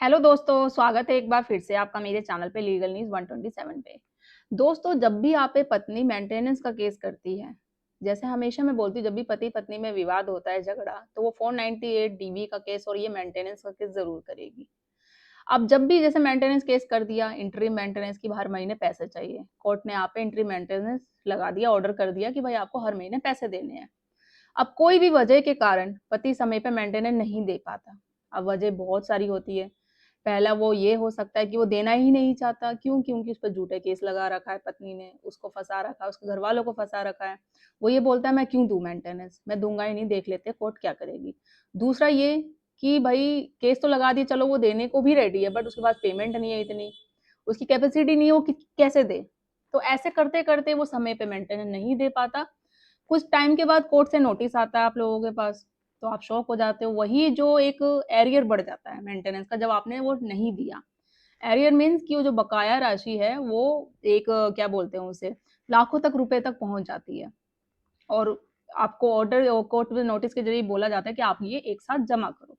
Hello दोस्तों, स्वागत है एक बार फिर से आपका मेरे चैनल पे लीगल न्यूज़ 127 पे। दोस्तों, जब भी आप पे पत्नी मेंटेनेंस का केस करती है, जैसे हमेशा मैं बोलती हूँ जब भी पति-पत्नी में विवाद होता है, झगड़ा, तो वो 498 डीवी का केस और ये मेंटेनेंस का केस ज़रूर करेगी। अब जब भी जैसे मेंटेनेंस केस कर दिया, इंटरिम मेंटेनेंस की हर महीने पैसे चाहिए। कोर्ट ने आप पे इंटरिम मेंटेनेंस लगा दिया, ऑर्डर कर दिया कि भाई आपको हर महीने पैसे देने हैं। अब कोई भी वजह के कारण पति समय पे मेंटेनेंस नहीं दे पाता। अब वजह बहुत सारी होती है। पहला वो ये हो सकता है कि वो देना ही नहीं चाहता। क्यों? क्योंकि उस पे झूठे केस लगा रखा है पत्नी ने, उसको फँसा रखा है, उसके घरवालों को फँसा रखा है। वो ये बोलता है मैं क्यों दूँ मेंटेनेंस? मैं दूँगा ही नहीं, देख लेते हैं कोर्ट क्या करेगी। दूसरा ये कि भई केस तो लगा दिए, चलो वो देने को भी रेडी है बट उसके पास पेमेंट नहीं है इतनी, उसकी कैपेसिटी नहीं है, वो कि कैसे दे? तो ऐसे करते-करते वो समय पे मेंटेनेंस नहीं दे पाता। कुछ टाइम के बाद कोर्ट से नोटिस आता है आप लोगों के पास, तो आप शॉक हो जाते हो। वही जो एक एरियर बढ़ जाता है मेंटेनेंस का जब आपने वो नहीं दिया। एरियर मीन्स कि वो जो बकाया राशि है वो एक क्या बोलते हैं उसे, लाखों तक रुपए तक पहुँच जाती है और आपको ऑर्डर कोर्ट में नोटिस के ज़रिए बोला जाता है कि आप ये एक साथ जमा करो।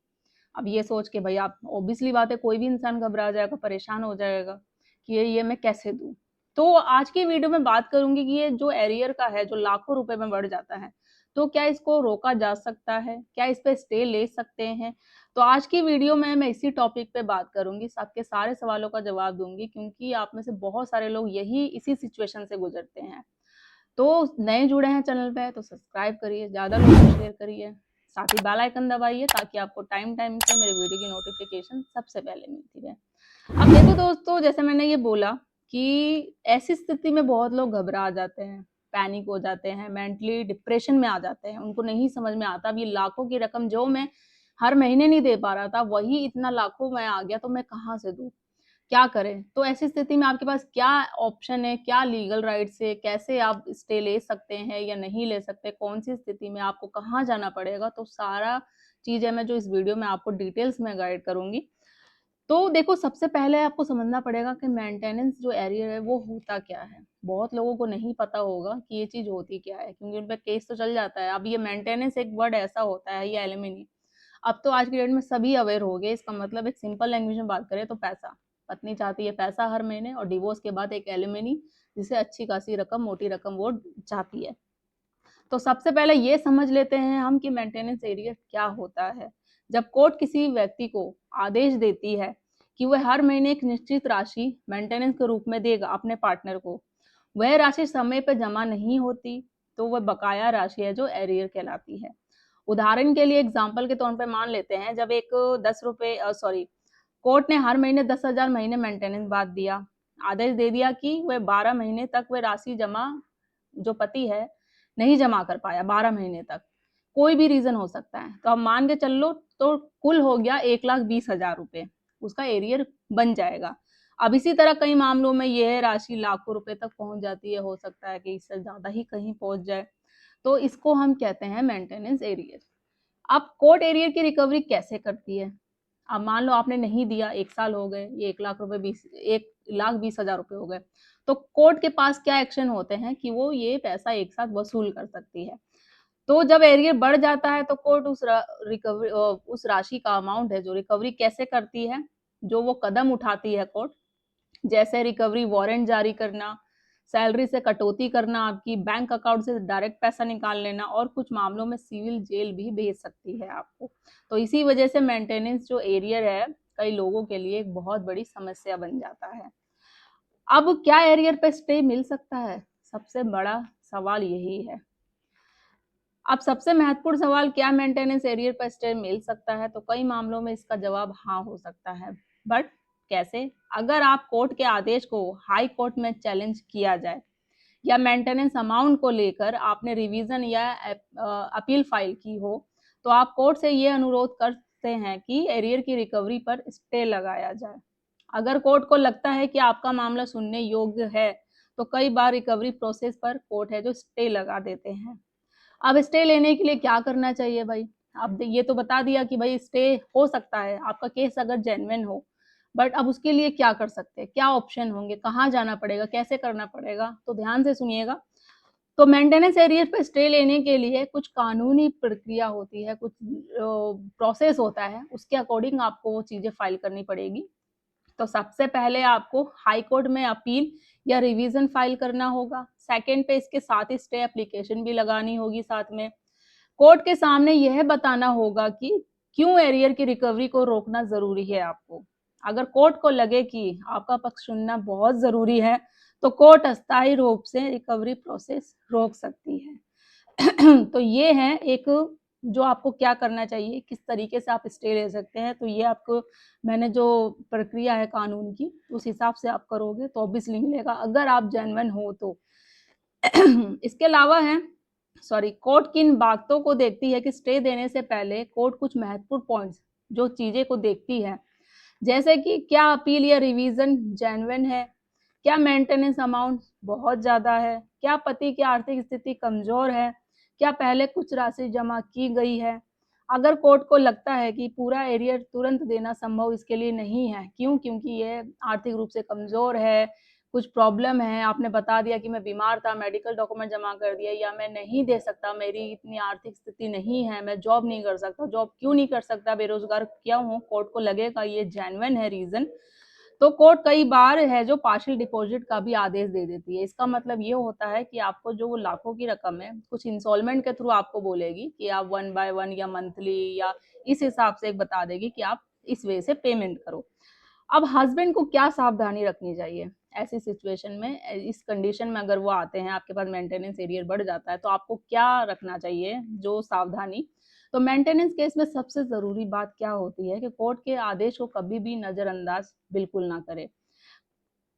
अब ये सोच के भई आप ऑब्वियसली बात है कोई भी इंसान घबरा जाएगा, परेशान हो जाएगा कि ये मैं कैसे दूँ? तो आज की वीडियो में बात करूँगी कि ये जो एरियर का है, जो लाखों रुपए में बढ़ जाता है, तो क्या इसको रोका जा सकता है? क्या इस पे स्टे ले सकते हैं? तो आज की वीडियो में मैं इसी टॉपिक पे बात करूँगी, सबके सारे सवालों का जवाब दूँगी क्योंकि आप में से बहुत सारे लोग इसी सिचुएशन से गुज़रते हैं। तो नए जुड़े हैं चैनल पे तो सब्सक्राइब करिए, ज़्यादा लोगों को शेयर करिए, साथ ही बेल आइकन दबाइए ताकि आपको टाइम-टाइम पे मेरे वीडियो की नोटिफ़िकेशन सबसे पहले मिलती रहे। अब देखो दोस्तों, जैसे मैंने ये बोला कि ऐसी स्थिति में बहुत लोग घबरा जाते हैं, पैनिक हो जाते हैं, मेंटली डिप्रेशन में आ जाते हैं। उनको नहीं समझ में आता अब ये लाखों की रकम जो मैं हर महीने नहीं दे पा रहा था, वही इतना लाखों में आ गया तो मैं कहाँ से दूँ? क्या करें? तो ऐसी स्थिति में आपके पास क्या ऑप्शन है, क्या लीगल राइट्स है, कैसे आप स्टे ले सकते हैं या नहीं ले सकते, कौन-सी स्थिति में आपको कहाँ जाना पड़ेगा, तो सारा चीज़ है मैं जो इस वीडियो में आपको डिटेल्स में गाइड करूँगी। तो देखो सबसे पहले आपको समझना पड़ेगा कि मेंटेनेंस जो एरियर है वो होता क्या है? बहुत लोगों को नहीं पता होगा कि ये चीज़ होती क्या है क्योंकि उन पे केस तो चल जाता है। अब ये मेंटेनेंस एक वर्ड ऐसा होता है या एलिमनी अब तो आज की डेट में सभी अवेयर हो गए इसका मतलब एक सिंपल लैंग्वेज में बात करें तो पैसा। पत्नी चाहती है पैसा हर महीने और डिवोर्स के बाद एक एलिमनी जिसे अच्छी खासी रकम, मोटी रकम वो चाहती है। तो सबसे पहले ये समझ लेते हैं हम कि मेंटेनेंस एरियर क्या होता है। जब कोर्ट किसी व्यक्ति को आदेश देती है कि वह हर महीने एक निश्चित राशि मेंटेनेंस के रूप में देगा अपने पार्टनर को, वह राशि समय पर जमा नहीं होती, तो वह बकाया राशि है जो एरियर कहलाती है। उदाहरण के लिए एग्जाम्पल के तौर पे मान लेते हैं जब एक 10 रुपए सॉरी कोर्ट ने हर महीने 10,000 महीने मेंटेनेंस बांध दिया। आदेश दे दिया कि वह 12 महीने तक वह राशि जमा जो पति है नहीं जमा कर पाया 12 महीने तक। कोई भी रीज़न हो सकता है। तो अब मान के चल लो तो कुल हो गया 1,20,000 रुपए, उसका एरियर बन जाएगा। अब इसी तरह कई मामलों में यह राशि लाखों रुपए तक पहुँच जाती है, हो सकता है कि इससे ज़्यादा ही कहीं पहुँच जाए। तो इसको हम कहते हैं मेंटेनेंस एरियर। अब कोर्ट एरियर की रिकवरी कैसे करती है? अब मान लो आपने नहीं दिया, 1 साल हो गए, ये 1,20,000 रुपए हो गए। तो कोर्ट के पास क्या एक्शन होते हैं कि वो ये पैसा एक साथ वसूल कर सकती है। तो जब एरियर बढ़ जाता है तो कोर्ट उस राशि का अमाउंट है जो रिकवरी कैसे करती है, जो वो कदम उठाती है कोर्ट जैसे रिकवरी वारंट जारी करना, सैलरी से कटौती करना, आपकी बैंक अकाउंट से डायरेक्ट पैसा निकाल लेना और कुछ मामलों में सिविल जेल भी भेज सकती है आपको। तो इसी वजह से मेंटेनेंस जो एरियर है, कई लोगों के लिए एक बहुत बड़ी समस्या बन जाता है। अब क्या एरियर पे स्टे मिल सकता है? सबसे बड़ा सवाल यही है। अब सबसे महत्वपूर्ण सवाल क्या मेंटेनेंस एरियर पर स्टे मिल सकता है? तो कई मामलों में इसका जवाब हाँ हो सकता है। बट कैसे? अगर आप कोर्ट के आदेश को हाई कोर्ट में चैलेंज किया जाए या मेंटेनेंस अमाउंट को लेकर आपने रिवीजन या अपील फाइल की हो, तो आप कोर्ट से ये अनुरोध करते हैं कि एरियर की रिकवरी पर स्टे लगाया जाए। अगर कोर्ट को लगता है कि आपका मामला सुनने योग्य है, तो कई बार रिकवरी प्रोसेस पर कोर्ट है जो स्टे लगा देते हैं। अब स्टे लेने के लिए क्या करना चाहिए भाई? अब ये तो बता दिया कि भाई स्टे हो सकता है, आपका केस अगर जेन्युइन हो। बट अब उसके लिए क्या कर सकते हैं? क्या ऑप्शन होंगे? कहाँ जाना पड़ेगा? कैसे करना पड़ेगा? तो ध्यान से सुनिएगा। तो मेंटेनेंस एरियर पे स्टे लेने के लिए कुछ कानूनी प्रक्रिया होती है, कुछ प्रोसेस होता है, उसके अकॉर्डिंग आपको वो चीज़ें फाइल करनी पड़ेगी। तो सबसे पहले आपको हाई कोर्ट में अपील या रिवीजन फाइल करना होगा। सेकंड पे इसके साथ ही स्टे एप्लीकेशन भी लगानी होगी साथ में। कोर्ट के सामने यह बताना होगा कि क्यों एरियर की रिकवरी को रोकना ज़रूरी है आपको। अगर कोर्ट को लगे कि आपका पक्ष सुनना बहुत ज़रूरी है, तो कोर्ट अस्थायी रूप से रिकवरी प्रोसेस रोक सकती है। तो ये है एक जो आपको क्या करना चाहिए, किस तरीके से आप स्टे ले सकते हैं। तो ये आपको मैंने जो प्रक्रिया है कानून की, उस हिसाब से आप करोगे तो ऑब्वियसली मिलेगा, अगर आप जेन्युइन हो तो। इसके अलावा है कोर्ट किन बातों को देखती है कि स्टे देने से पहले कोर्ट कुछ महत्वपूर्ण पॉइंट्स जो चीजें को देखती है, जैसे कि क्या अपील या रिवीजन जेन्युइन है, क्या मेंटेनेंस अमाउंट बहुत ज्यादा है, क्या पति की आर्थिक स्थिति कमजोर है, क्या पहले कुछ राशि जमा की गई है। अगर कोर्ट को लगता है कि पूरा एरियर तुरंत देना संभव इसके लिए नहीं है, क्यों, क्योंकि ये आर्थिक रूप से कमजोर है, कुछ प्रॉब्लम है, आपने बता दिया कि मैं बीमार था, मेडिकल डॉक्यूमेंट जमा कर दिया, या मैं नहीं दे सकता, मेरी इतनी आर्थिक स्थिति नहीं है, मैं जॉब नहीं कर सकता। जॉब क्यों नहीं कर सकता, बेरोजगार क्यों हूँ, कोर्ट को लगेगा ये जेन्युइन है रीजन, तो कोर्ट कई बार है जो पार्शियल डिपॉजिट का भी आदेश दे देती है। इसका मतलब ये होता है कि आपको जो लाखों की रकम है कुछ इंस्टॉलमेंट के थ्रू आपको बोलेगी कि आप 1/1 या मंथली या इस हिसाब से एक बता देगी कि आप इस वे से पेमेंट करो। अब हस्बैंड को क्या सावधानी रखनी चाहिए ऐसी सिचुएशन में, इस कंडीशन में अगर वो आते हैं, आपके पास मेंटेनेंस एरियर बढ़ जाता है, तो आपको क्या रखना चाहिए जो सावधानी। तो मेंटेनेंस केस में सबसे जरूरी बात क्या होती है कि कोर्ट के आदेश को कभी भी नजरअंदाज बिल्कुल ना करें।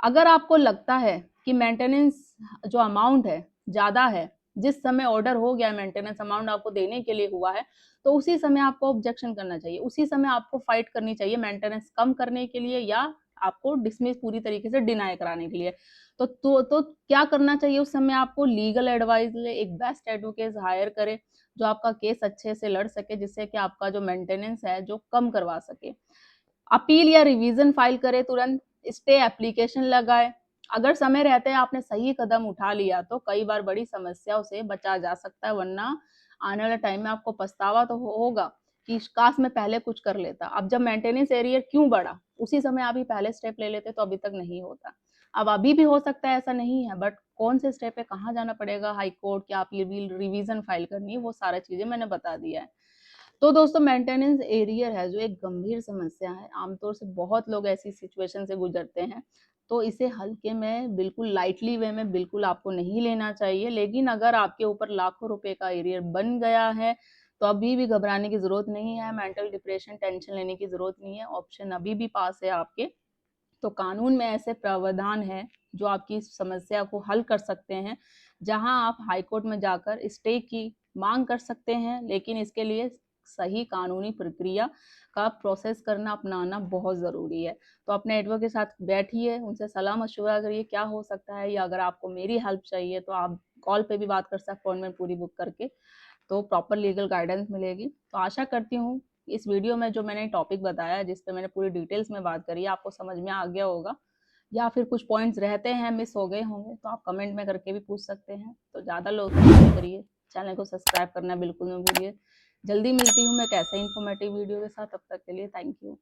अगर आपको लगता है कि मेंटेनेंस जो अमाउंट है ज्यादा है, जिस समय ऑर्डर हो गया मेंटेनेंस अमाउंट आपको देने के लिए हुआ है, तो उसी समय आपको ऑब्जेक्शन करना चाहिए, उसी समय आपको फाइट करनी चाहिए मेंटेनेंस कम करने के लिए या आपको डिसमिस पूरी तरीके से डिनाई कराने के लिए। तो क्या करना चाहिए उस समय, आपको लीगल एडवाइस ले, एक बेस्ट एडवोकेट हायर करे जो आपका केस अच्छे से लड़ सके, जिससे कि आपका जो मेंटेनेंस है जो कम करवा सके। अपील या रिवीजन फाइल करे तुरंत, स्टे एप्लीकेशन लगाए। अगर समय रहते आपने सही कदम उठा लिया तो कई बार बड़ी समस्याओं से बचा जा सकता है, वरना आने वाले टाइम में आपको पछतावा तो होगा कि काश मैं पहले कुछ कर लेता। अब जब मेंटेनेंस एरियर क्यों बढ़ा, उसी समय आप ही पहले स्टेप ले लेते तो अभी तक नहीं होता। अब अभी भी हो सकता है ऐसा नहीं है, बट कौन से स्टेप पे कहाँ जाना पड़ेगा, हाई कोर्ट क्या अपील रिवीजन फाइल करनी है, वो सारा चीजें मैंने बता दिया है। तो दोस्तों मेंटेनेंस एरियर है जो एक गंभीर समस्या है, आमतौर से बहुत लोग ऐसी सिचुएशन से गुजरते हैं, तो इसे हल्के में बिल्कुल लाइटली वे में बिल्कुल आपको नहीं लेना चाहिए। लेकिन अगर आपके ऊपर लाखों रुपए का एरियर बन गया है तो अभी भी घबराने की जरूरत नहीं है, मेंटल डिप्रेशन टेंशन लेने की जरूरत नहीं है, ऑप्शन अभी भी पास है आपके। तो कानून में ऐसे प्रावधान है जो आपकी समस्या को हल कर सकते हैं, जहां आप हाई कोर्ट में जाकर स्टे की मांग कर सकते हैं, लेकिन इसके लिए सही कानूनी प्रक्रिया का प्रोसेस करना अपनाना बहुत ज़रूरी है। तो अपने एडवोकेट के साथ बैठिए, उनसे सलाह मशवरा करिए क्या हो सकता है, या अगर आपको मेरी हेल्प चाहिए तो आप कॉल पे भी बात कर सकते हैं अपॉइंटमेंट पूरी बुक करके, तो प्रॉपर लीगल गाइडेंस मिलेगी। तो आशा करती हूँ इस वीडियो में जो मैंने टॉपिक बताया जिस पे मैंने पूरी डिटेल्स में बात करी आपको समझ में आ गया होगा, या फिर कुछ पॉइंट्स रहते हैं मिस हो गए होंगे तो आप कमेंट में करके भी पूछ सकते हैं। तो ज़्यादा लोग करिए, चैनल को सब्सक्राइब करना बिल्कुल मत भूलिए। जल्दी मिलती हूँ मैं एक ऐसे इन्फॉर्मेटिव वीडियो के साथ, तब तक के लिए थैंक यू।